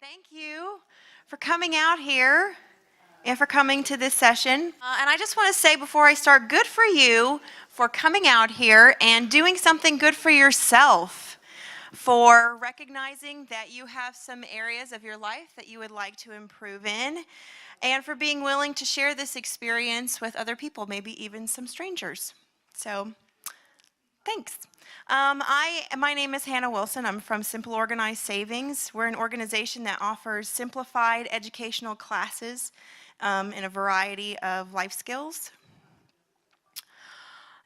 Thank you for coming out here and for coming to this session. And I just want to say before I start, good for you for coming out here and doing something good for yourself, for recognizing that you have some areas of your life that you would like to improve in, and for being willing to share this experience with other people, maybe even some strangers. So, thanks. My name is Hannah Wilson. I'm from Simple Organized Savings. We're an organization that offers simplified educational classes in a variety of life skills.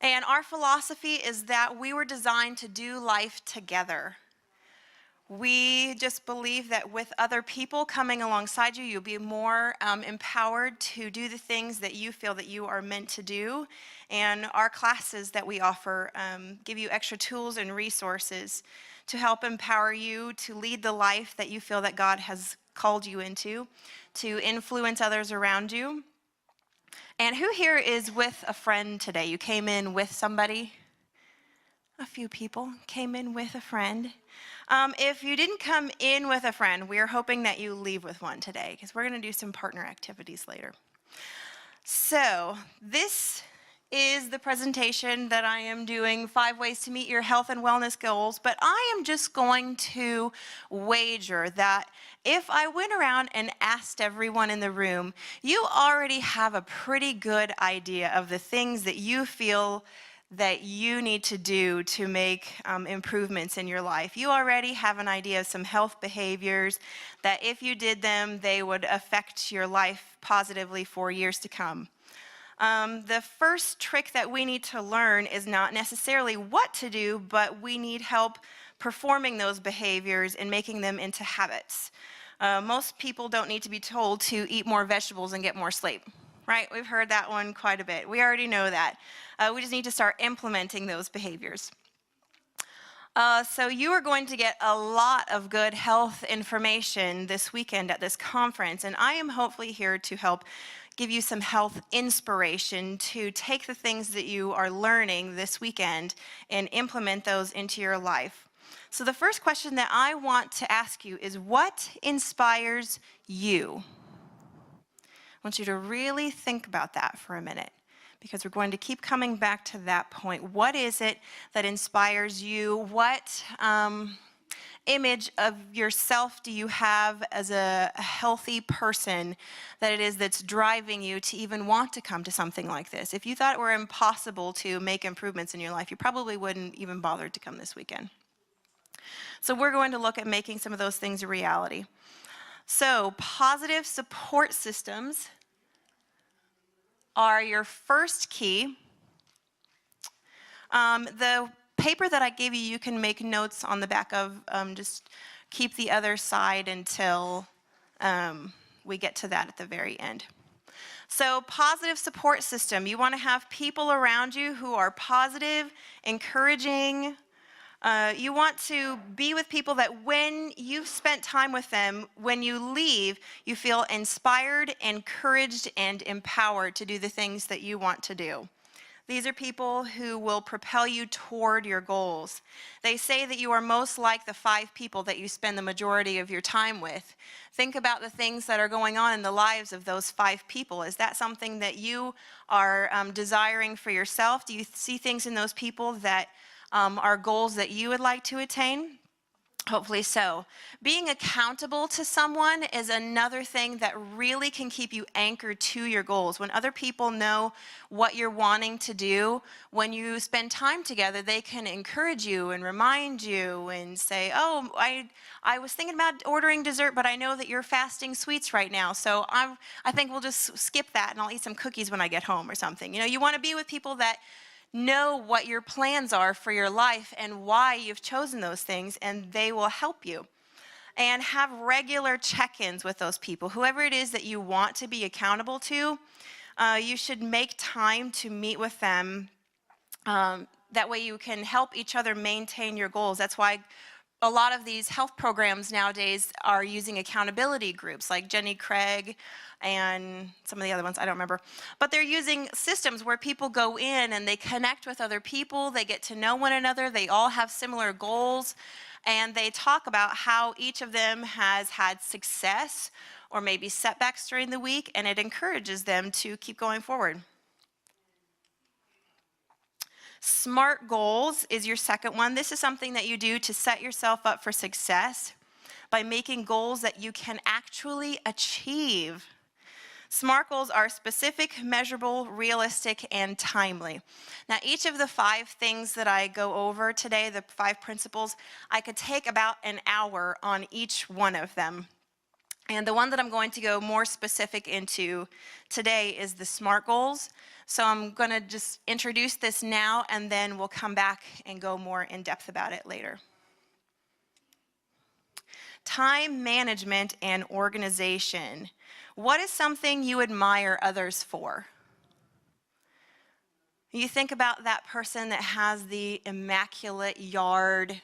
And our philosophy is that we were designed to do life together. We just believe that with other people coming alongside you, you'll be more empowered to do the things that you feel that you are meant to do. And our classes that we offer give you extra tools and resources to help empower you to lead the life that you feel that God has called you into, to influence others around you. And who here is with a friend today? You came in with somebody? A few people came in with a friend. If you didn't come in with a friend, we're hoping that you leave with one today because we're going to do some partner activities later. So this is the presentation that I am doing, 5 ways to meet your health and wellness goals, but I am just going to wager that if I went around and asked everyone in the room, you already have a pretty good idea of the things that you feel that you need to do to make improvements in your life. You already have an idea of some health behaviors that if you did them, they would affect your life positively for years to come. The first trick that we need to learn is not necessarily what to do, but we need help performing those behaviors and making them into habits. Most people don't need to be told to eat more vegetables and get more sleep. Right? We've heard that one quite a bit. We already know that. We just need to start implementing those behaviors. So you are going to get a lot of good health information this weekend at this conference, and I am hopefully here to help give you some health inspiration to take the things that you are learning this weekend and implement those into your life. So the first question that I want to ask you is, what inspires you? I want you to really think about that for a minute because we're going to keep coming back to that point. What is it that inspires you? What image of yourself do you have as a healthy person that it is that's driving you to even want to come to something like this? If you thought it were impossible to make improvements in your life, you probably wouldn't even bother to come this weekend. So we're going to look at making some of those things a reality. So positive support systems are your first key. The paper that I gave you, you can make notes on the back of. Just keep the other side until we get to that at the very end. So positive support system. You want to have people around you who are positive, encouraging. You want to be with people that when you've spent time with them, when you leave, you feel inspired, encouraged, and empowered to do the things that you want to do. These are people who will propel you toward your goals. They say that you are most like the 5 people that you spend the majority of your time with. Think about the things that are going on in the lives of those 5 people. Is that something that you are desiring for yourself? Do you see things in those people that are goals that you would like to attain? Hopefully so. Being accountable to someone is another thing that really can keep you anchored to your goals. When other people know what you're wanting to do, when you spend time together, they can encourage you and remind you and say, oh, I was thinking about ordering dessert, but I know that you're fasting sweets right now, so I think we'll just skip that and I'll eat some cookies when I get home or something. You know, you want to be with people that know what your plans are for your life and why you've chosen those things, and they will help you. And have regular check-ins with those people. Whoever it is that you want to be accountable to, you should make time to meet with them. That way you can help each other maintain your goals. That's why a lot of these health programs nowadays are using accountability groups like Jenny Craig and some of the other ones, I don't remember. But they're using systems where people go in and they connect with other people, they get to know one another, they all have similar goals, and they talk about how each of them has had success or maybe setbacks during the week, and it encourages them to keep going forward. SMART goals is your second one. This is something that you do to set yourself up for success by making goals that you can actually achieve. SMART goals are specific, measurable, realistic, and timely. Now, each of the 5 things that I go over today, the 5 principles, I could take about an hour on each one of them. And the one that I'm going to go more specific into today is the SMART goals. So I'm going to just introduce this now, and then we'll come back and go more in depth about it later. Time management and organization. What is something you admire others for? You think about that person that has the immaculate yard,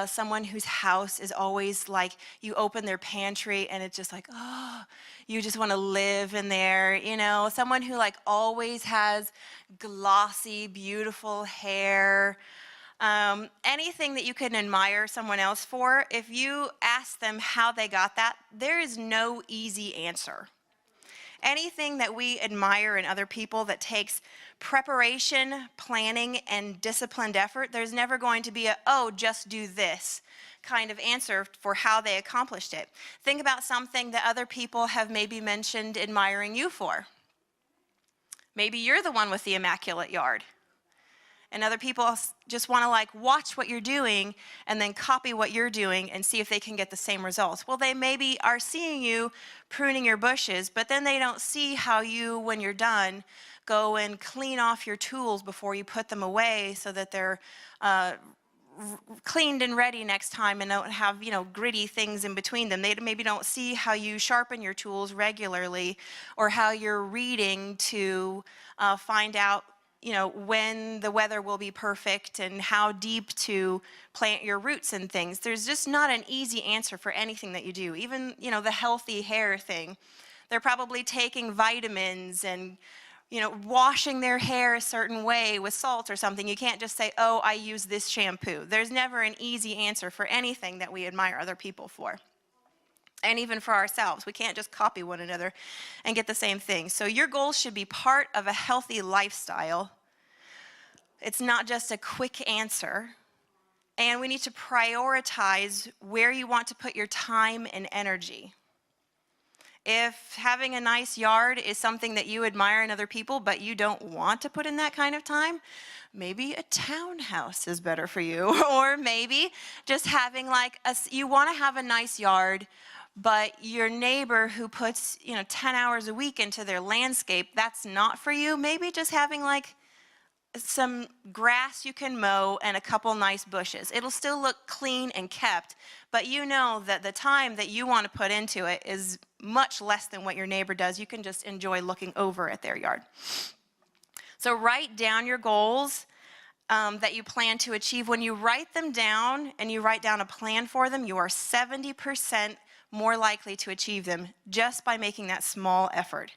someone whose house is always like, you open their pantry and it's just like, oh, you just want to live in there, you know, someone who like always has glossy, beautiful hair. Anything that you can admire someone else for, if you ask them how they got that, there is no easy answer. Anything that we admire in other people that takes preparation, planning, and disciplined effort, there's never going to be a, oh, just do this kind of answer for how they accomplished it. Think about something that other people have maybe mentioned admiring you for. Maybe you're the one with the immaculate yard, and other people just want to like watch what you're doing and then copy what you're doing and see if they can get the same results. Well, they maybe are seeing you pruning your bushes, but then they don't see how you, when you're done, go and clean off your tools before you put them away so that they're cleaned and ready next time and don't have, you know, gritty things in between them. They maybe don't see how you sharpen your tools regularly, or how you're reading to find out, you know, when the weather will be perfect and how deep to plant your roots and things. There's just not an easy answer for anything that you do. Even, you know, the healthy hair thing. They're probably taking vitamins and, you know, washing their hair a certain way with salt or something. You can't just say, oh, I use this shampoo. There's never an easy answer for anything that we admire other people for. And even for ourselves, we can't just copy one another and get the same thing. So your goals should be part of a healthy lifestyle. It's not just a quick answer. And we need to prioritize where you want to put your time and energy. If having a nice yard is something that you admire in other people, but you don't want to put in that kind of time, maybe a townhouse is better for you. Or maybe just having like you want to have a nice yard, but your neighbor who puts, you know, 10 hours a week into their landscape, that's not for you. Maybe just having like some grass you can mow and a couple nice bushes. It'll still look clean and kept, but you know that the time that you want to put into it is much less than what your neighbor does. You can just enjoy looking over at their yard. So write down your goals that you plan to achieve. When you write them down and you write down a plan for them, you are 70% more likely to achieve them just by making that small effort.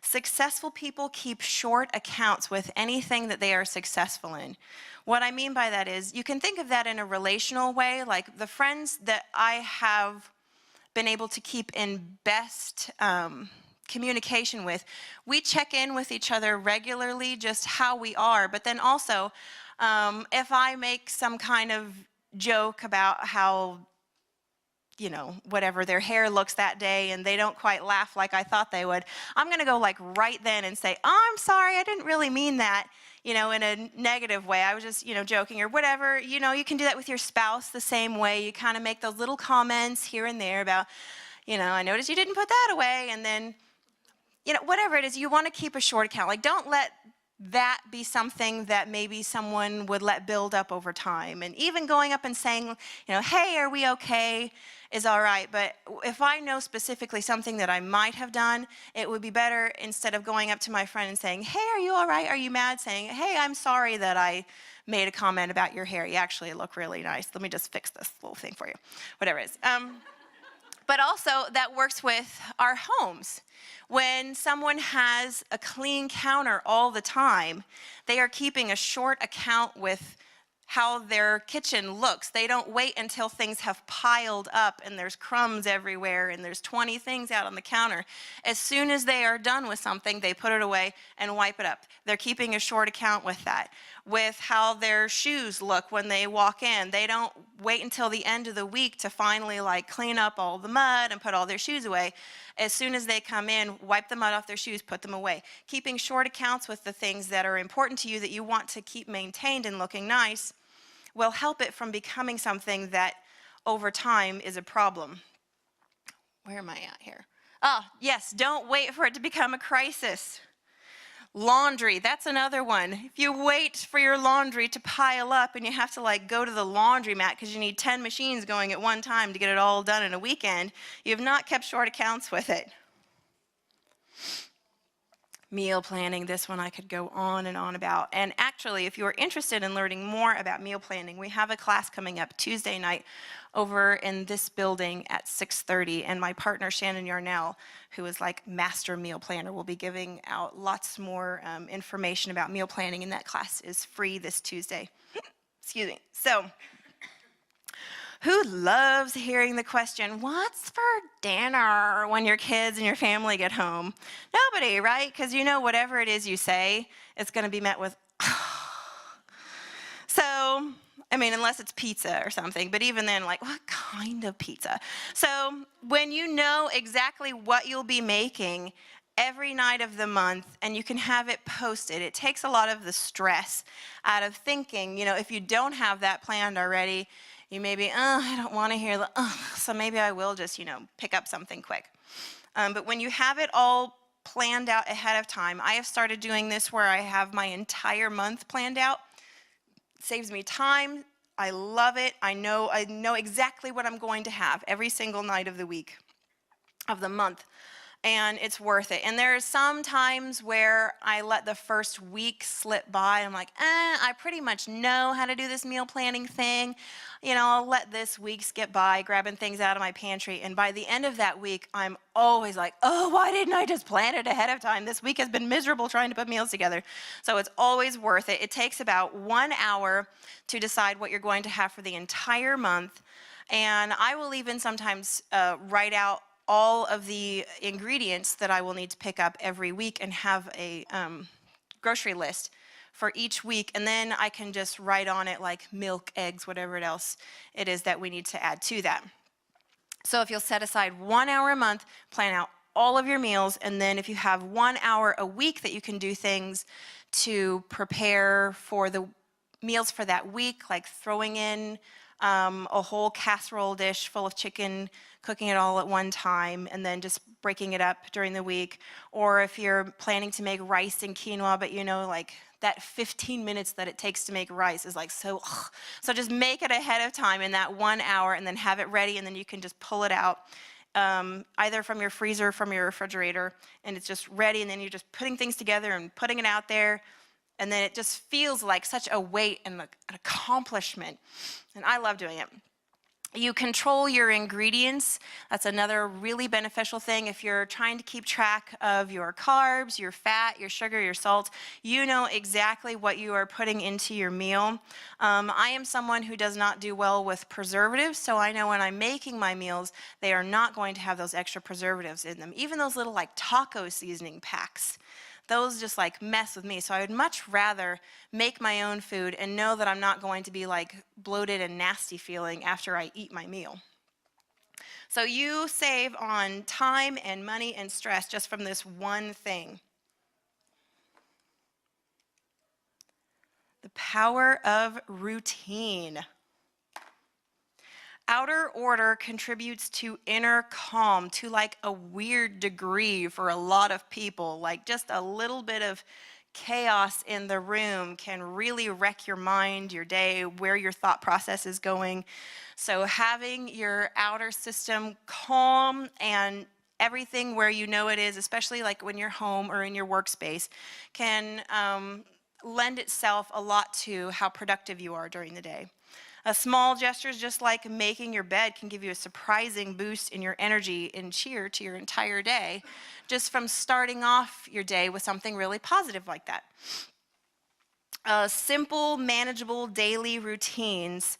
Successful people keep short accounts with anything that they are successful in. What I mean by that is, you can think of that in a relational way, like the friends that I have been able to keep in best communication with. We check in with each other regularly, just how we are, but then also, if I make some kind of joke about how, you know, whatever their hair looks that day and they don't quite laugh like I thought they would, I'm going to go like right then and say, oh, I'm sorry, I didn't really mean that, you know, in a negative way. I was just, you know, joking or whatever. You know, you can do that with your spouse the same way. You kind of make those little comments here and there about, you know, I noticed you didn't put that away. And then, you know, whatever it is, you want to keep a short account. Like, don't let that be something that maybe someone would let build up over time. And even going up and saying, you know, hey, are we okay, is all right. But if I know specifically something that I might have done, it would be better, instead of going up to my friend and saying, hey, are you all right? Are you mad? Saying, hey, I'm sorry that I made a comment about your hair. You actually look really nice. Let me just fix this little thing for you. Whatever it is. But also, that works with our homes. When someone has a clean counter all the time, they are keeping a short account with how their kitchen looks. They don't wait until things have piled up and there's crumbs everywhere and there's 20 things out on the counter. As soon as they are done with something, they put it away and wipe it up. They're keeping a short account with that. With how their shoes look when they walk in. They don't wait until the end of the week to finally like clean up all the mud and put all their shoes away. As soon as they come in, wipe the mud off their shoes, put them away. Keeping short accounts with the things that are important to you that you want to keep maintained and looking nice will help it from becoming something that over time is a problem. Where am I at here? Yes, don't wait for it to become a crisis. Laundry, that's another one. If you wait for your laundry to pile up and you have to like go to the laundromat because you need 10 machines going at one time to get it all done in a weekend, you have not kept short accounts with it. Meal planning, this one I could go on and on about. And actually, if you're interested in learning more about meal planning, we have a class coming up Tuesday night over in this building at 6:30. And my partner, Shannon Yarnell, who is like master meal planner, will be giving out lots more information about meal planning. And that class is free this Tuesday. Excuse me. So, who loves hearing the question, what's for dinner when your kids and your family get home? Nobody, right? Because you know whatever it is you say, it's going to be met with, So, I mean, unless it's pizza or something, but even then, like, what kind of pizza? So when you know exactly what you'll be making every night of the month and you can have it posted, it takes a lot of the stress out of thinking, if you don't have that planned already, you may be, I don't want to hear the, so maybe I will just, pick up something quick. But when you have it all planned out ahead of time, I have started doing this where I have my entire month planned out. It saves me time. I love it. I know exactly what I'm going to have every single night of the week, of the month. And it's worth it. And there are some times where I let the first week slip by. I'm like, I pretty much know how to do this meal planning thing. I'll let this week skip by, grabbing things out of my pantry. And by the end of that week, I'm always like, why didn't I just plan it ahead of time? This week has been miserable trying to put meals together. So it's always worth it. It takes about 1 hour to decide what you're going to have for the entire month. And I will even sometimes write out all of the ingredients that I will need to pick up every week and have a grocery list for each week. And then I can just write on it like milk, eggs, whatever else it is that we need to add to that. So if you'll set aside 1 hour a month, plan out all of your meals, and then if you have 1 hour a week that you can do things to prepare for the meals for that week, like throwing in a whole casserole dish full of chicken, cooking it all at one time, and then just breaking it up during the week. Or if you're planning to make rice and quinoa, but like that 15 minutes that it takes to make rice is like so just make it ahead of time in that 1 hour and then have it ready, and then you can just pull it out either from your freezer or from your refrigerator, and it's just ready, and then you're just putting things together and putting it out there. And then it just feels like such a weight and an accomplishment. And I love doing it. You control your ingredients. That's another really beneficial thing. If you're trying to keep track of your carbs, your fat, your sugar, your salt, you know exactly what you are putting into your meal. I am someone who does not do well with preservatives, so I know when I'm making my meals, they are not going to have those extra preservatives in them. Even those little like taco seasoning packs. Those just like mess with me. So I would much rather make my own food and know that I'm not going to be like bloated and nasty feeling after I eat my meal. So you save on time and money and stress just from this one thing. The power of routine. Outer order contributes to inner calm to like a weird degree for a lot of people. Like just a little bit of chaos in the room can really wreck your mind, your day, where your thought process is going. So having your outer system calm and everything where you know it is, especially like when you're home or in your workspace, can lend itself a lot to how productive you are during the day. Small gestures, just like making your bed, can give you a surprising boost in your energy and cheer to your entire day, just from starting off your day with something really positive like that. Simple, manageable daily routines,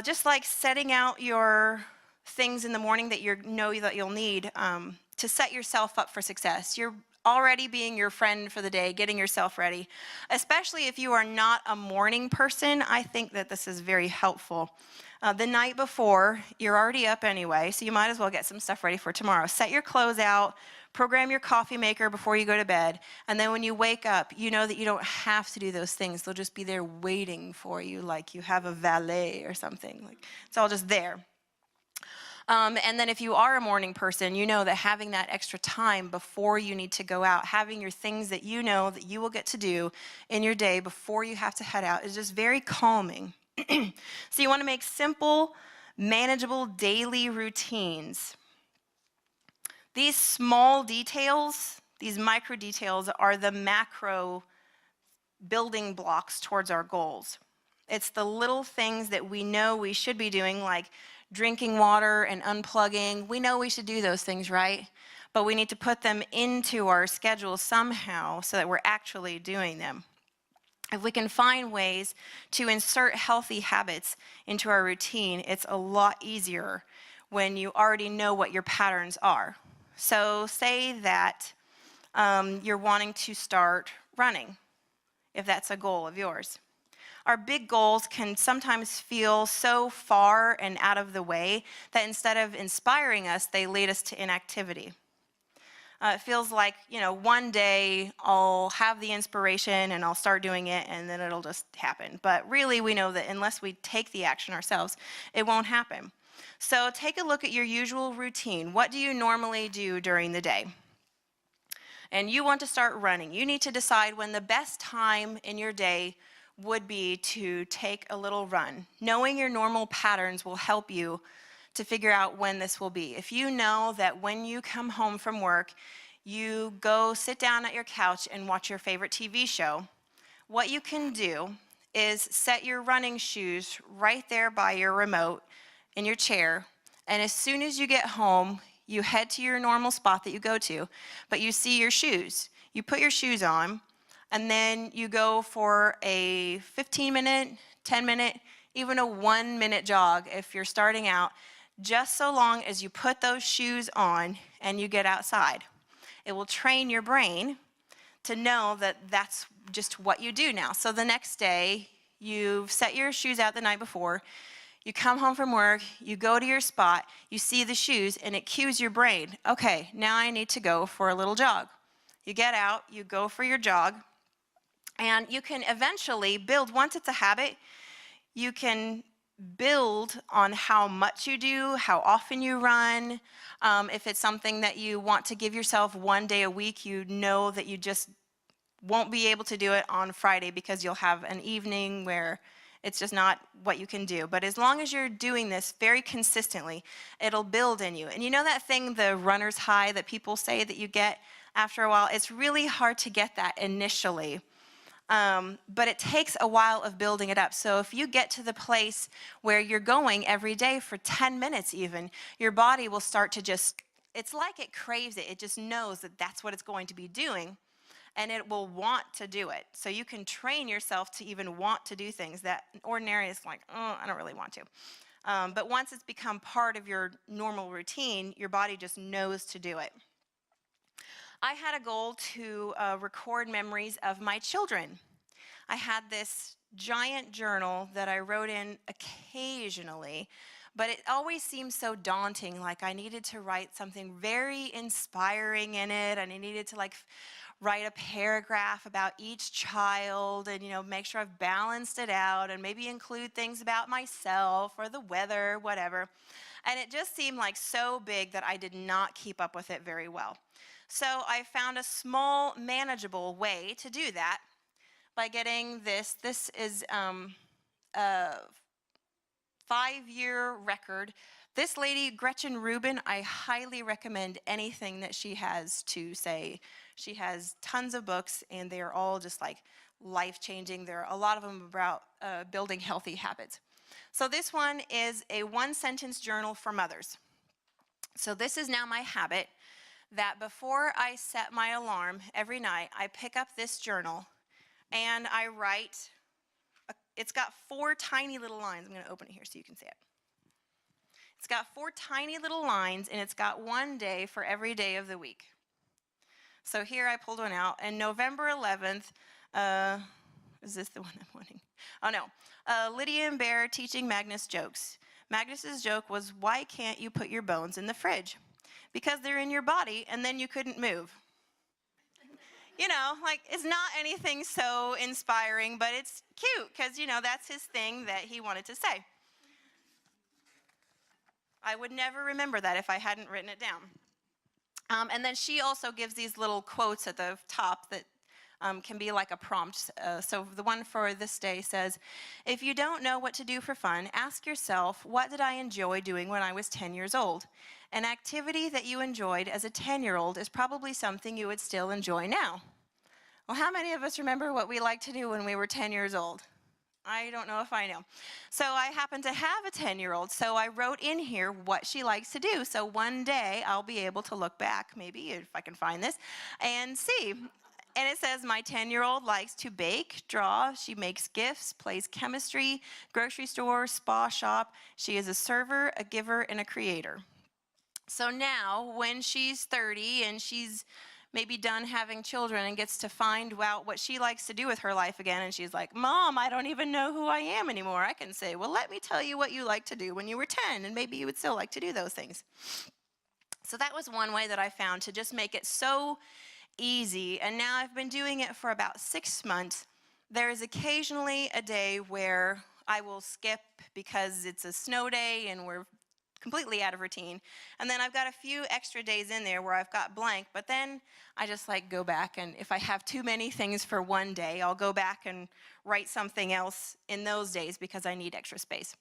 just like setting out your things in the morning that you know that you'll need to set yourself up for success. You're already being your friend for the day, getting yourself ready. Especially if you are not a morning person, I think that this is very helpful. The night before, you're already up anyway, so you might as well get some stuff ready for tomorrow. Set your clothes out, program your coffee maker before you go to bed, and then when you wake up, you know that you don't have to do those things. They'll just be there waiting for you, like you have a valet or something. Like it's all just there. And then if you are a morning person, you know that having that extra time before you need to go out, having your things that you know that you will get to do in your day before you have to head out is just very calming. So you want to make simple, manageable daily routines. These small details, these micro details, are the macro building blocks towards our goals. It's the little things that we know we should be doing, like drinking water and unplugging. We know we should do those things, right? But we need to put them into our schedule somehow so that we're actually doing them. If we can find ways to insert healthy habits into our routine, it's a lot easier when you already know what your patterns are. So say that you're wanting to start running, if that's a goal of yours. Our big goals can sometimes feel so far and out of the way that instead of inspiring us, they lead us to inactivity. It feels like, one day I'll have the inspiration and I'll start doing it and then it'll just happen. But really, we know that unless we take the action ourselves, it won't happen. So take a look at your usual routine. What do you normally do during the day? And you want to start running. You need to decide when the best time in your day would be to take a little run. Knowing your normal patterns will help you to figure out when this will be. If you know that when you come home from work, you go sit down at your couch and watch your favorite TV show, what you can do is set your running shoes right there by your remote in your chair, and as soon as you get home, you head to your normal spot that you go to, but you see your shoes. You put your shoes on, and then you go for a 15-minute, 10-minute, even a 1-minute jog if you're starting out, just so long as you put those shoes on and you get outside. It will train your brain to know that that's just what you do now. So the next day, you've set your shoes out the night before, you come home from work, you go to your spot, you see the shoes, and it cues your brain, okay, now I need to go for a little jog. You get out, you go for your jog, and you can eventually build, once it's a habit, you can build on how much you do, how often you run. If it's something that you want to give yourself one day a week, you know that you just won't be able to do it on Friday because you'll have an evening where it's just not what you can do. But as long as you're doing this very consistently, it'll build in you. And you know that thing, the runner's high that people say that you get after a while? It's really hard to get that initially. But it takes a while of building it up. So if you get to the place where you're going every day for 10 minutes even, your body will start to just, it's like it craves it. It just knows that that's what it's going to be doing, and it will want to do it. So you can train yourself to even want to do things that ordinarily is like, oh, I don't really want to. But once it's become part of your normal routine, your body just knows to do it. I had a goal to record memories of my children. I had this giant journal that I wrote in occasionally, but it always seemed so daunting, like I needed to write something very inspiring in it, and I needed to write a paragraph about each child and make sure I've balanced it out and maybe include things about myself or the weather, whatever. And it just seemed like so big that I did not keep up with it very well. So I found a small, manageable way to do that by getting this. This is a 5-year record. This lady, Gretchen Rubin, I highly recommend anything that she has to say. She has tons of books, and they are all just life-changing. There are a lot of them about building healthy habits. So this one is a 1-sentence journal for mothers. So this is now my habit, that before I set my alarm every night, I pick up this journal and I write, it's got 4 tiny little lines. I'm going to open it here so you can see it. It's got 4 tiny little lines, and it's got 1 day for every day of the week. So here I pulled one out, and November 11th, is this the one I'm wanting? Oh no, Lydia and Bear teaching Magnus jokes. Magnus's joke was, why can't you put your bones in the fridge? Because they're in your body, and then you couldn't move. You know, like, it's not anything so inspiring, but it's cute, because, you know, that's his thing that he wanted to say. I would never remember that if I hadn't written it down. And then she also gives these little quotes at the top that can be like a prompt. So the one for this day says, if you don't know what to do for fun, ask yourself, what did I enjoy doing when I was 10 years old? An activity that you enjoyed as a 10-year-old is probably something you would still enjoy now. Well, how many of us remember what we liked to do when we were 10 years old? I don't know if I know. So I happen to have a 10-year-old, so I wrote in here what she likes to do. So one day I'll be able to look back, maybe if I can find this, and see. And it says my 10-year-old likes to bake, draw, she makes gifts, plays chemistry, grocery store, spa shop. She is a server, a giver, and a creator. So now when she's 30 and she's maybe done having children and gets to find out what she likes to do with her life again, and she's like, Mom, I don't even know who I am anymore. I can say, well, let me tell you what you liked to do when you were 10, and maybe you would still like to do those things. So that was one way that I found to just make it so easy, and now I've been doing it for about 6 months. There is occasionally a day where I will skip because it's a snow day and we're completely out of routine. And then I've got a few extra days in there where I've got blank, but then I just like go back, and if I have too many things for one day, I'll go back and write something else in those days because I need extra space.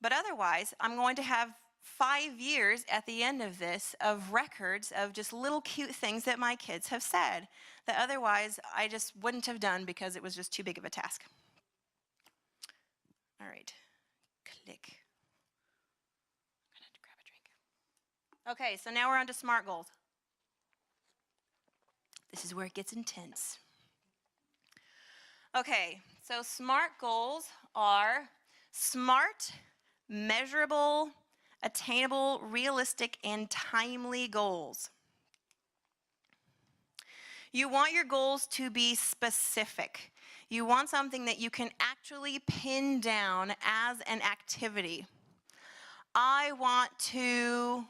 But otherwise, I'm going to have 5 years at the end of this of records of just little cute things that my kids have said that otherwise I just wouldn't have done because it was just too big of a task. All right, click. Okay, so now we're on to SMART goals. This is where it gets intense. Okay, so SMART goals are smart, measurable, attainable, realistic, and timely goals. You want your goals to be specific. You want something that you can actually pin down as an activity. I want to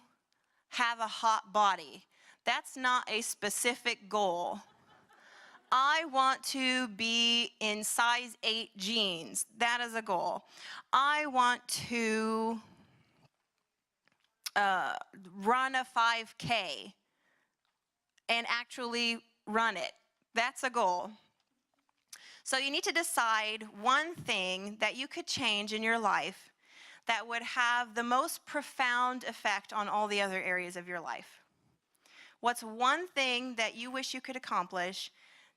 have a hot body. That's not a specific goal. I want to be in size 8 jeans. That is a goal. I want to run a 5K and actually run it. That's a goal. So you need to decide one thing that you could change in your life that would have the most profound effect on all the other areas of your life. What's one thing that you wish you could accomplish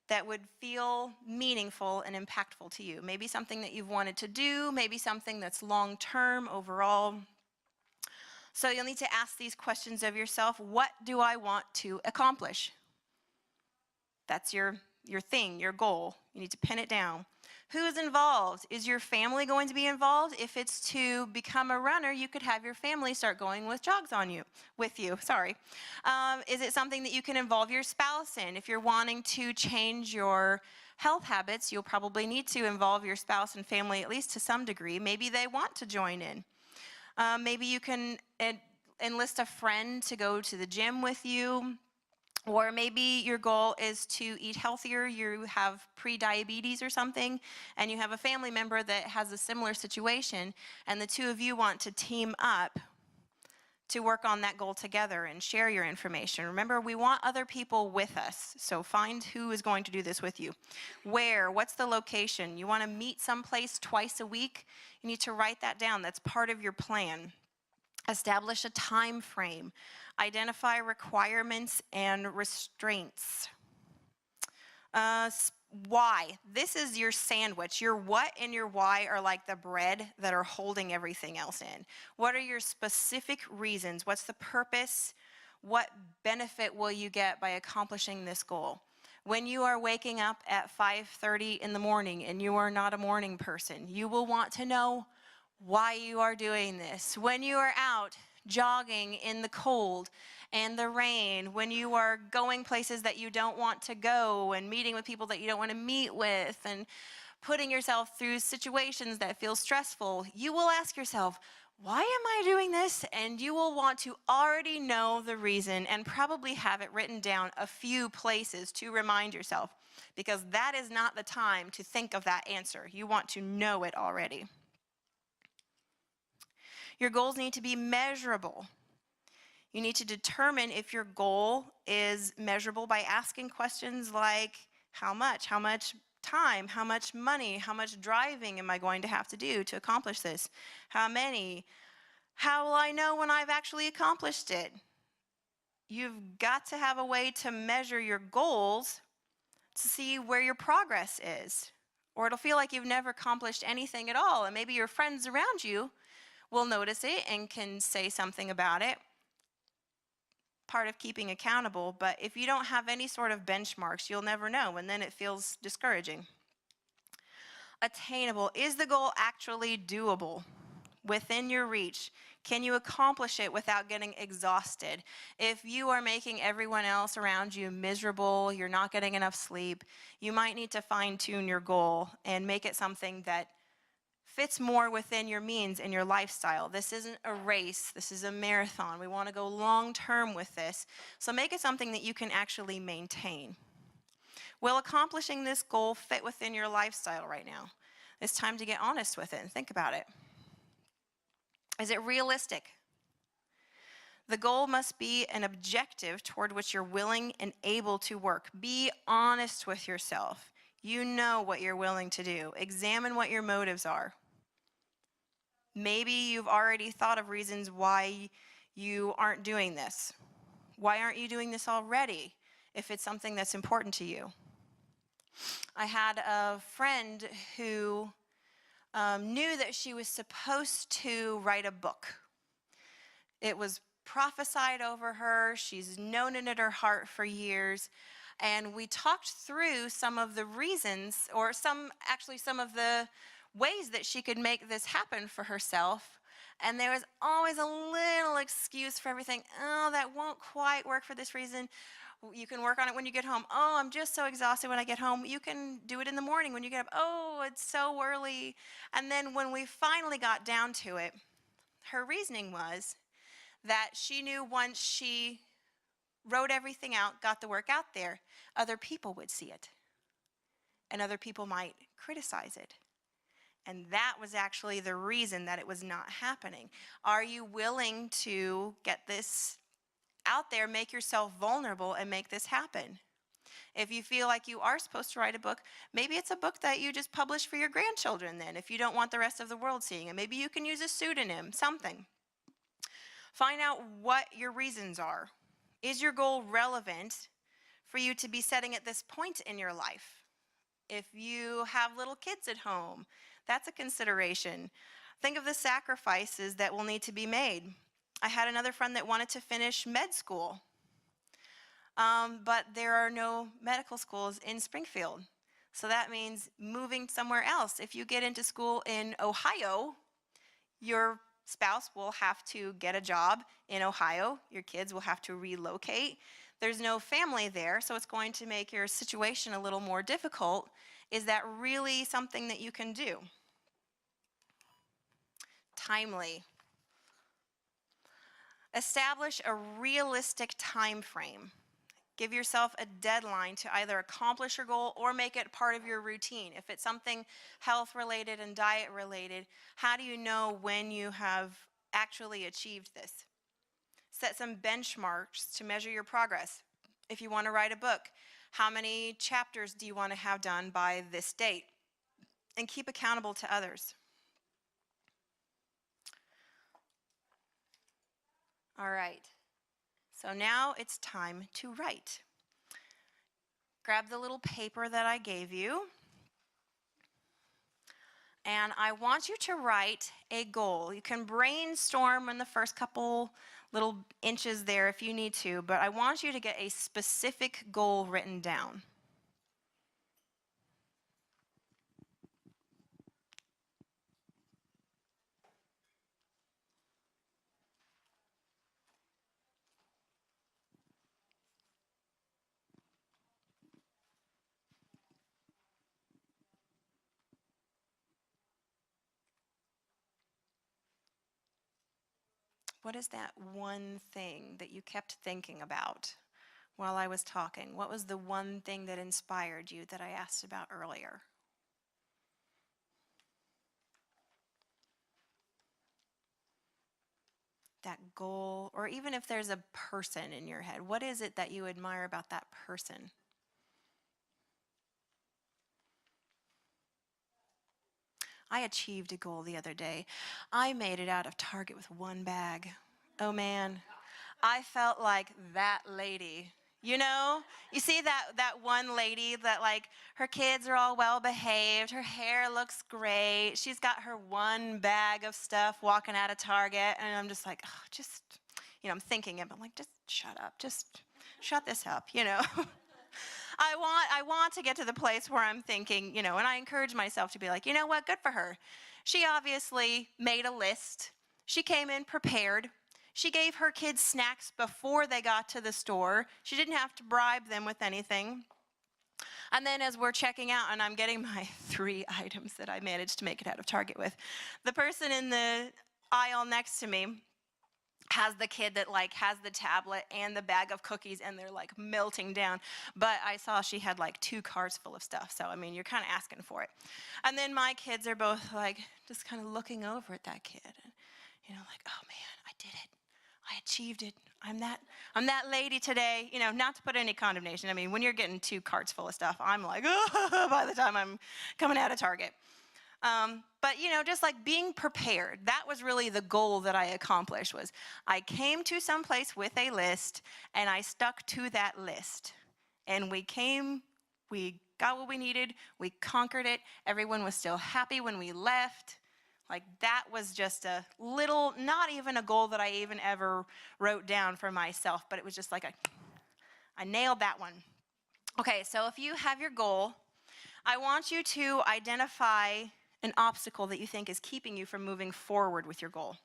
that would feel meaningful and impactful to you? Maybe something that you've wanted to do, maybe something that's long-term overall. So you'll need to ask these questions of yourself. What do I want to accomplish? That's your thing, your goal. You need to pin it down. Who's involved? Is your family going to be involved? If it's to become a runner, you could have your family start going with jogs with you. Is it something that you can involve your spouse in? If you're wanting to change your health habits, you'll probably need to involve your spouse and family at least to some degree. Maybe they want to join in. Maybe you can enlist a friend to go to the gym with you. Or maybe your goal is to eat healthier. You have pre-diabetes or something, and you have a family member that has a similar situation, and the two of you want to team up to work on that goal together and share your information. Remember, we want other people with us, so find who is going to do this with you. Where? What's the location? You want to meet someplace twice a week? You need to write that down. That's part of your plan. Establish a time frame. Identify requirements and restraints. Why? This is your sandwich. Your what and your why are like the bread that are holding everything else in. What are your specific reasons? What's the purpose? What benefit will you get by accomplishing this goal? When you are waking up at 5:30 in the morning and you are not a morning person, you will want to know why you are doing this. When you are out jogging in the cold and the rain, when you are going places that you don't want to go and meeting with people that you don't want to meet with and putting yourself through situations that feel stressful, you will ask yourself, why am I doing this? And you will want to already know the reason and probably have it written down a few places to remind yourself, because that is not the time to think of that answer. You want to know it already. Your goals need to be measurable. You need to determine if your goal is measurable by asking questions like, how much time, how much money, how much driving am I going to have to do to accomplish this? How many? How will I know when I've actually accomplished it? You've got to have a way to measure your goals to see where your progress is, or it'll feel like you've never accomplished anything at all, and maybe your friends around you will notice it and can say something about it. Part of keeping accountable, but if you don't have any sort of benchmarks, you'll never know, and then it feels discouraging. Attainable. Is the goal actually doable? Within your reach? Can you accomplish it without getting exhausted? If you are making everyone else around you miserable, you're not getting enough sleep, you might need to fine-tune your goal and make it something that fits more within your means and your lifestyle. This isn't a race, this is a marathon. We want to go long-term with this. So make it something that you can actually maintain. Will accomplishing this goal fit within your lifestyle right now? It's time to get honest with it and think about it. Is it realistic? The goal must be an objective toward which you're willing and able to work. Be honest with yourself. You know what you're willing to do. Examine what your motives are. Maybe you've already thought of reasons why you aren't doing this. Why aren't you doing this already if it's something that's important to you? I had a friend who knew that she was supposed to write a book. It was prophesied over her. She's known it in her heart for years. And we talked through some of the reasons, or some of the ways that she could make this happen for herself. And there was always a little excuse for everything. Oh, that won't quite work for this reason. You can work on it when you get home. Oh, I'm just so exhausted when I get home. You can do it in the morning when you get up. Oh, it's so early. And then when we finally got down to it, her reasoning was that she knew once she wrote everything out, got the work out there, other people would see it. And other people might criticize it. And that was actually the reason that it was not happening. Are you willing to get this out there, make yourself vulnerable, and make this happen? If you feel like you are supposed to write a book, maybe it's a book that you just publish for your grandchildren then, if you don't want the rest of the world seeing it. Maybe you can use a pseudonym, something. Find out what your reasons are. Is your goal relevant for you to be setting at this point in your life? If you have little kids at home, that's a consideration. Think of the sacrifices that will need to be made. I had another friend that wanted to finish med school, but there are no medical schools in Springfield. So that means moving somewhere else. If you get into school in Ohio, your spouse will have to get a job in Ohio. Your kids will have to relocate. There's no family there, so it's going to make your situation a little more difficult. Is that really something that you can do? Timely. Establish a realistic time frame. Give yourself a deadline to either accomplish your goal or make it part of your routine. If it's something health related and diet related, how do you know when you have actually achieved this? Set some benchmarks to measure your progress. If you want to write a book, how many chapters do you want to have done by this date? And keep accountable to others. All right. So now it's time to write. Grab the little paper that I gave you. And I want you to write a goal. You can brainstorm in the first couple little inches there if you need to, but I want you to get a specific goal written down. What is that one thing that you kept thinking about while I was talking? What was the one thing that inspired you that I asked about earlier? That goal, or even if there's a person in your head, what is it that you admire about that person? I achieved a goal the other day. I made it out of Target with one bag. Oh man, I felt like that lady. You know, you see that one lady that like her kids are all well behaved, her hair looks great, she's got her one bag of stuff walking out of Target, and I'm just like, oh, just, I'm thinking it, but I'm like, just shut up, just shut this up, I want to get to the place where I'm thinking, and I encourage myself to be like, you know what, good for her. She obviously made a list. She came in prepared. She gave her kids snacks before they got to the store. She didn't have to bribe them with anything. And then as we're checking out and I'm getting my 3 items that I managed to make it out of Target with, the person in the aisle next to me has the kid that like has the tablet and the bag of cookies and they're like melting down. But I saw she had like 2 carts full of stuff. So, I mean, you're kind of asking for it. And then my kids are both like just kind of looking over at that kid and, like, oh man, I did it. I achieved it. I'm that lady today. Not to put any condemnation. I mean, when you're getting 2 carts full of stuff, I'm like, oh, by the time I'm coming out of Target. But just like being prepared, that was really the goal that I accomplished. Was I came to some place with a list and I stuck to that list. And we got what we needed, we conquered it. Everyone was still happy when we left. Like that was just a little, not even a goal that I even ever wrote down for myself, but it was just like I nailed that one. Okay, so if you have your goal, I want you to identify an obstacle that you think is keeping you from moving forward with your goal.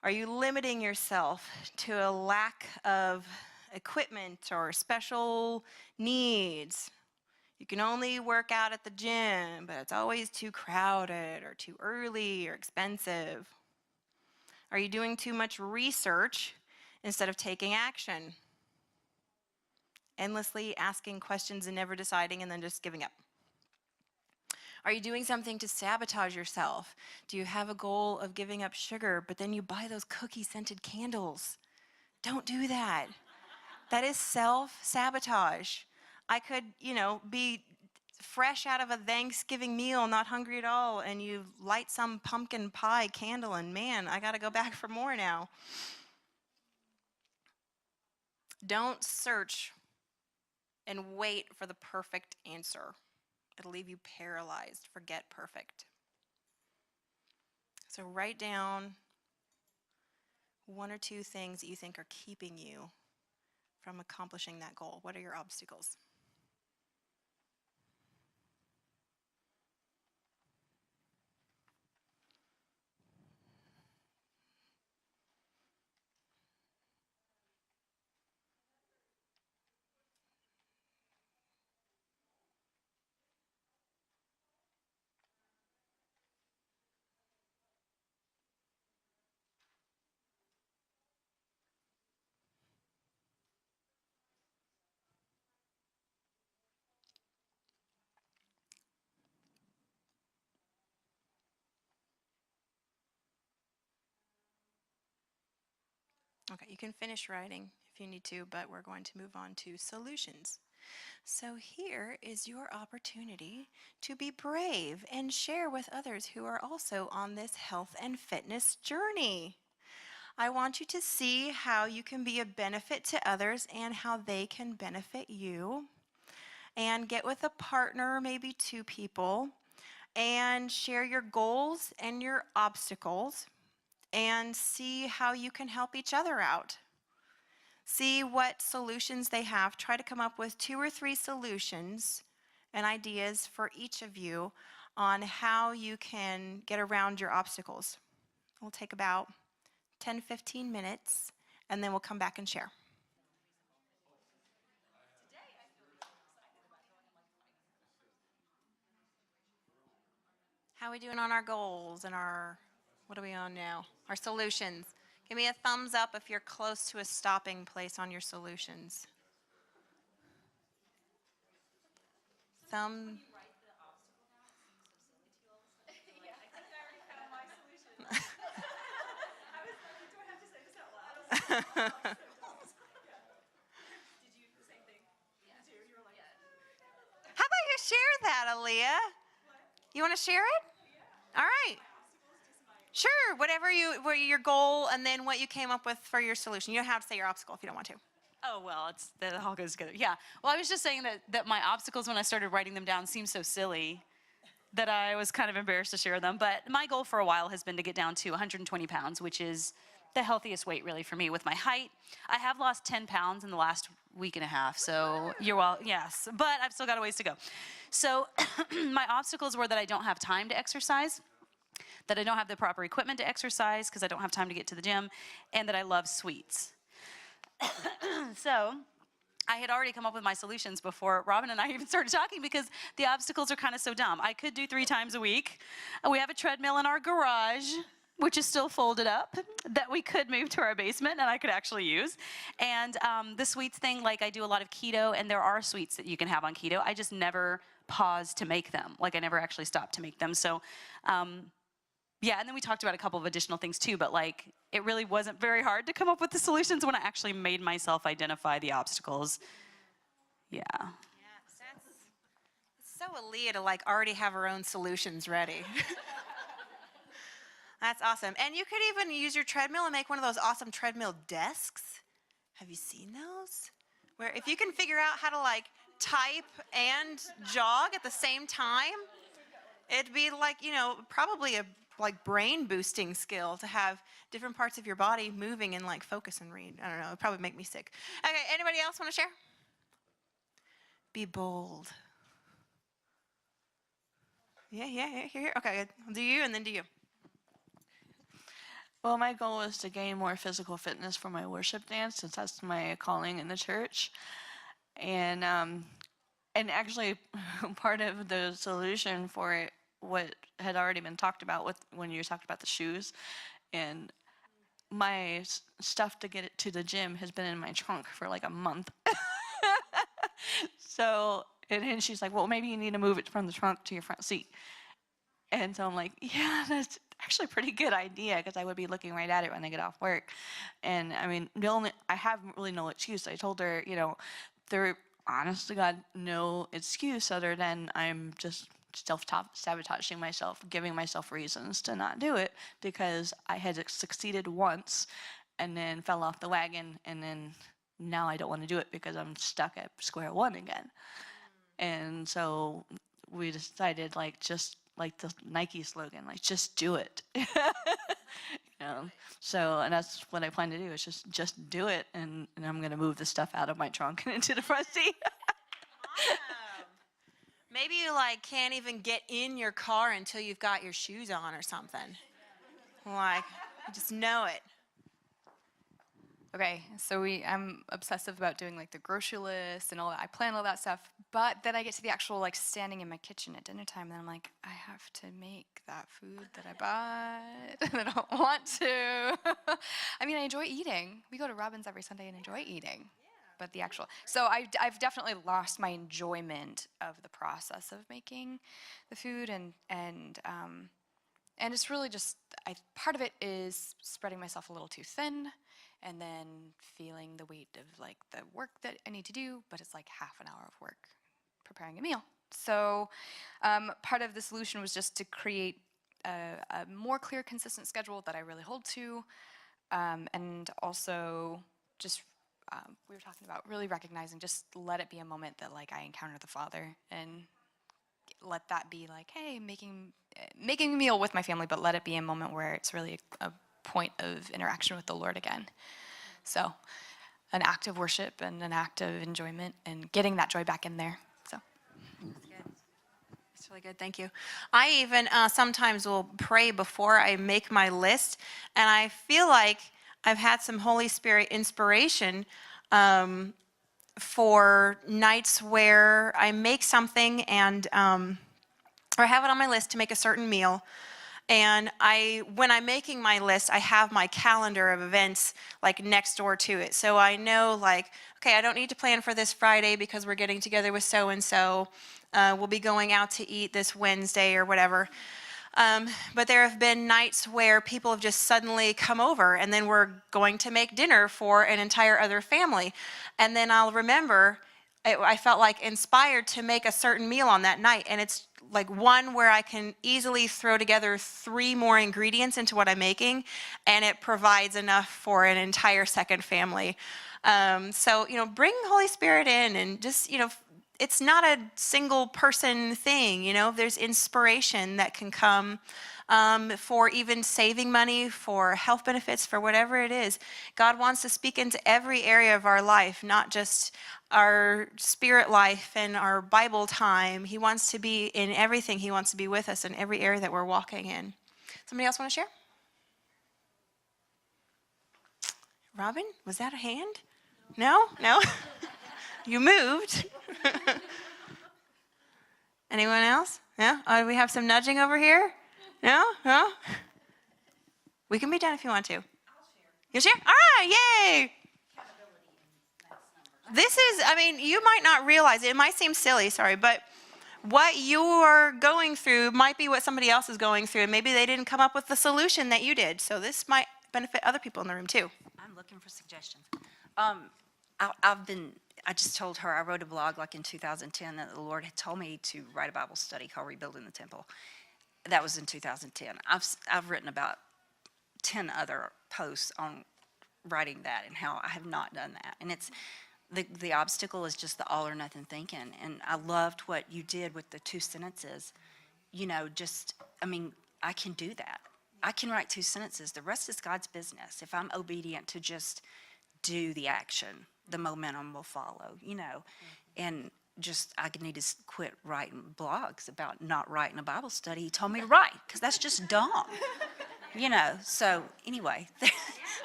Are you limiting yourself to a lack of equipment or special needs? You can only work out at the gym, but it's always too crowded or too early or expensive. Are you doing too much research instead of taking action? Endlessly asking questions and never deciding and then just giving up. Are you doing something to sabotage yourself? Do you have a goal of giving up sugar, but then you buy those cookie-scented candles? Don't do that. That is self-sabotage. I could, be fresh out of a Thanksgiving meal, not hungry at all, and you light some pumpkin pie candle, and man, I gotta go back for more now. Don't search and wait for the perfect answer. It'll leave you paralyzed. Forget perfect. So write down 1 or 2 things that you think are keeping you from accomplishing that goal. What are your obstacles? Okay, you can finish writing if you need to, but we're going to move on to solutions. So here is your opportunity to be brave and share with others who are also on this health and fitness journey. I want you to see how you can be a benefit to others and how they can benefit you. And get with a partner, maybe 2 people, and share your goals and your obstacles and see how you can help each other out. See what solutions they have. Try to come up with 2 or 3 solutions and ideas for each of you on how you can get around your obstacles. We'll take about 10-15 minutes and then we'll come back and share. How are we doing on our goals and our What are we on now? Our solutions. Give me a thumbs up if you're close to a stopping place on your solutions. Thumb. How about you share that, Aaliyah? You want to share it? All right. Sure, whatever your goal and then what you came up with for your solution. You don't have to say your obstacle if you don't want to. Oh, well, that all goes together. Yeah. Well, I was just saying that my obstacles when I started writing them down seemed so silly that I was kind of embarrassed to share them. But my goal for a while has been to get down to 120 pounds, which is the healthiest weight really for me with my height. I have lost 10 pounds in the last week and a half, so yes, but I've still got a ways to go. So my obstacles were that I don't have time to exercise, that I don't have the proper equipment to exercise because I don't have time to get to the gym, and that I love sweets. So I had already come up with my solutions before Robin and I even started talking because the obstacles are kind of so dumb. I could do 3 times a week. We have a treadmill in our garage, which is still folded up, that we could move to our basement and I could actually use. And the sweets thing, like I do a lot of keto, and there are sweets that you can have on keto. I just never pause to make them. Like I never actually stop to make them. So yeah, and then we talked about a couple of additional things too, but like it really wasn't very hard to come up with the solutions when I actually made myself identify the obstacles. Yeah. Yeah, it's so Aaliyah to like already have her own solutions ready. That's awesome. And you could even use your treadmill and make one of those awesome treadmill desks. Have you seen those? Where if you can figure out how to like type and jog at the same time, it'd be like, probably a like brain boosting skill to have different parts of your body moving and like focus and read. I don't know, it'd probably make me sick. Okay, anybody else want to share? Be bold. Yeah, here. Okay, do you and then do you. Well, my goal is to gain more physical fitness for my worship dance, since that's my calling in the church. And actually, part of the solution for it, what had already been talked about when you talked about the shoes, and my stuff to get it to the gym has been in my trunk for like a month. So, and then she's like, well, maybe you need to move it from the trunk to your front seat. And so I'm like, yeah, that's actually a pretty good idea, because I would be looking right at it when I get off work. And I mean, I have really no excuse. I told her, there, honest to God, no excuse other than I'm just self-sabotaging myself, giving myself reasons to not do it, because I had succeeded once and then fell off the wagon, and then now I don't want to do it because I'm stuck at square one again. And so we decided, like, just like the Nike slogan, like, just do it. So, and that's what I plan to do, is just do it, and I'm gonna move the stuff out of my trunk and into the front seat. Maybe you like can't even get in your car until you've got your shoes on or something. Like, you just know it. Okay, so I'm obsessive about doing like the grocery list and all that. I plan all that stuff, but then I get to the actual like standing in my kitchen at dinner time, and I'm like, I have to make that food that I bought, and I don't want to. I mean, I enjoy eating. We go to Robin's every Sunday and enjoy eating, but so I've definitely lost my enjoyment of the process of making the food, and it's really just part of it is spreading myself a little too thin. And then feeling the weight of like the work that I need to do, but it's like half an hour of work preparing a meal. So part of the solution was just to create a more clear, consistent schedule that I really hold to, and also just we were talking about really recognizing, just let it be a moment that like I encounter the Father, and let that be like, hey, making a meal with my family, but let it be a moment where it's really a point of interaction with the Lord again. So an act of worship and an act of enjoyment, and getting that joy back in there. So that's good. That's really good. Thank you. I even sometimes will pray before I make my list, and I feel like I've had some Holy Spirit inspiration for nights where I make something and or have it on my list to make a certain meal. And when I'm making my list, I have my calendar of events like next door to it. So I know like, okay, I don't need to plan for this Friday because we're getting together with so-and-so. We'll be going out to eat this Wednesday or whatever. But there have been nights where people have just suddenly come over, and then we're going to make dinner for an entire other family. And then I'll remember, I felt like inspired to make a certain meal on that night. And it's like one where I can easily throw together 3 more ingredients into what I'm making, and it provides enough for an entire second family. So, bring Holy Spirit in and just, it's not a single person thing, there's inspiration that can come for even saving money, for health benefits, for whatever it is. God wants to speak into every area of our life, not just our spirit life and our Bible time. He wants to be in everything. He wants to be with us in every area that we're walking in. Somebody else want to share? Robin, was that a hand? No? You moved. Anyone else? No? Oh, we have some nudging over here? No? We can be done if you want to. You'll share? All right, yay! This is, you might not realize it. It might seem silly, sorry, but what you are going through might be what somebody else is going through, and maybe they didn't come up with the solution that you did. So this might benefit other people in the room too. I'm looking for suggestions. I just told her I wrote a blog like in 2010 that the Lord had told me to write a Bible study called Rebuilding the Temple. That was in 2010. I've written about 10 other posts on writing that and how I have not done that. And it's the obstacle is just the all or nothing thinking. And I loved what you did with the 2 sentences. I can do that. I can write 2 sentences. The rest is God's business. If I'm obedient to just do the action, the momentum will follow, and just, I need to quit writing blogs about not writing a Bible study. He told me to write, because that's just dumb, so anyway,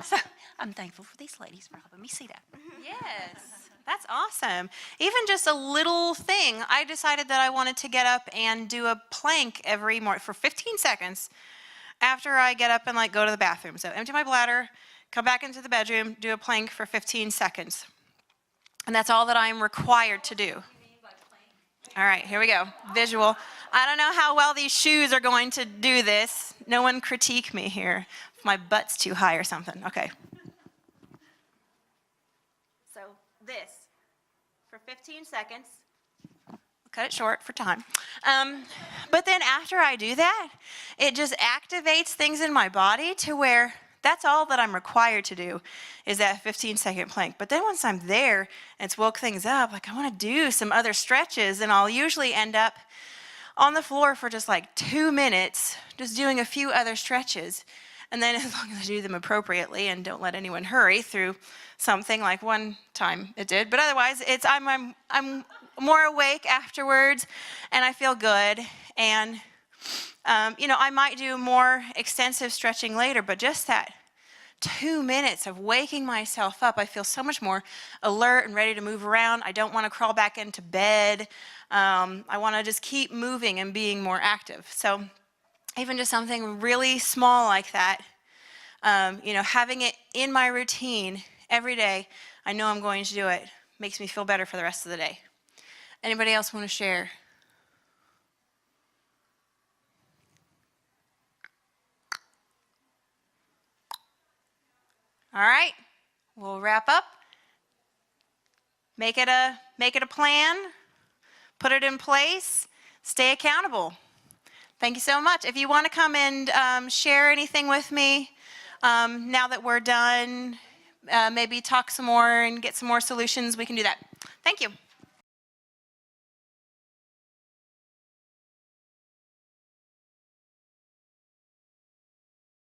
so I'm thankful for these ladies for helping me see that. Yes, that's awesome. Even just a little thing, I decided that I wanted to get up and do a plank every morning for 15 seconds after I get up and go to the bathroom. So empty my bladder, come back into the bedroom, do a plank for 15 seconds. And that's all that I'm required to do. All right, here we go. Visual. I don't know how well these shoes are going to do this. No one critique me here. If my butt's too high or something. Okay. So this for 15 seconds. I'll cut it short for time. But then after I do that, it just activates things in my body to where that's all that I'm required to do is that 15-second plank. But then once I'm there and it's woke things up, I want to do some other stretches, and I'll usually end up on the floor for just 2 minutes, just doing a few other stretches. And then as long as I do them appropriately and don't let anyone hurry through something, like one time it did, but otherwise I'm more awake afterwards and I feel good. And I might do more extensive stretching later, but just that 2 minutes of waking myself up, I feel so much more alert and ready to move around. I don't want to crawl back into bed. I want to just keep moving and being more active. So even just something really small like that, having it in my routine every day, I know I'm going to do it, makes me feel better for the rest of the day. Anybody else want to share? All right, we'll wrap up. Make it a plan, put it in place, stay accountable. Thank you so much. If you want to come and share anything with me now that we're done, maybe talk some more and get some more solutions, we can do that. Thank you.